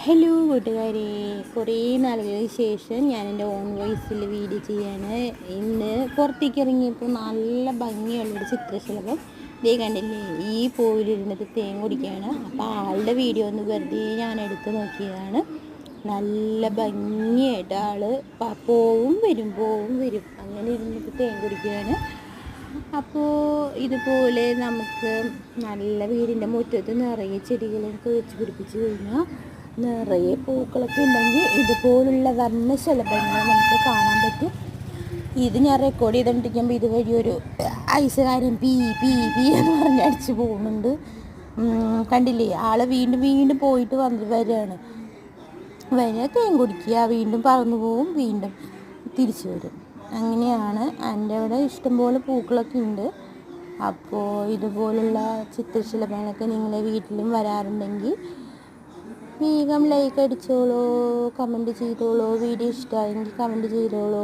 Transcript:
Hello കൂട്ടുകാരെ, കുറേ നാളുകൾക്ക് ശേഷം ഞാൻ എൻ്റെ ഓൺ വോയിസിൽ വീഡിയോ ചെയ്യാണ്. ഇന്ന് പുറത്തേക്ക് ഇറങ്ങിയപ്പോൾ നല്ല ഭംഗിയുള്ളൊരു ചിത്രശലഭം ഇതേ കണ്ടില്ലേ, ഈ പൂവിലിരുന്നിട്ട് തേൻ കുടിക്കുകയാണ്. അപ്പോൾ ആളുടെ വീഡിയോ ഒന്ന് വെറുതെ ഞാൻ എടുത്ത് നോക്കിയതാണ്. നല്ല ഭംഗിയായിട്ട് ആള് പോവും വരും അങ്ങനെ ഇരുന്നിട്ട് തേൻ കുടിക്കുകയാണ്. അപ്പോൾ ഇതുപോലെ നമുക്ക് നല്ല വീടിൻ്റെ മുറ്റത്ത് നിറയെ ചെടികളൊക്കെ വെച്ച് പിടിപ്പിച്ച് കഴിഞ്ഞാൽ നിറയെ പൂക്കളൊക്കെ ഉണ്ടെങ്കിൽ ഇതുപോലുള്ള വർണ്ണശലഭങ്ങളെ നമുക്ക് കാണാൻ പറ്റും. ഇത് ഞാൻ റെക്കോർഡ് ചെയ്തുകൊണ്ടിരിക്കുമ്പോൾ ഇതുവഴി ഒരു ഐസുകാരൻ പീ പീ പീ എന്ന് പറഞ്ഞ് അടിച്ച് പോകുന്നുണ്ട്. കണ്ടില്ലേ, ആള് വീണ്ടും പോയിട്ട് വരികയാണ്. തേൻ കുടിക്കുക, വീണ്ടും പറന്നു പോവും, വീണ്ടും തിരിച്ചു വരും. അങ്ങനെയാണ്. എൻ്റെ അവിടെ ഇഷ്ടംപോലെ പൂക്കളൊക്കെ ഉണ്ട്. അപ്പോൾ ഇതുപോലുള്ള ചിത്രശലഭങ്ങളൊക്കെ നിങ്ങളുടെ വീട്ടിലും വരാറുണ്ടെങ്കിൽ വേഗം ലൈക്ക് അടിച്ചോളൂ, കമൻറ്റ് ചെയ്തോളൂ. വീഡിയോ ഇഷ്ടമായെങ്കിൽ കമൻറ്റ് ചെയ്തോളൂ.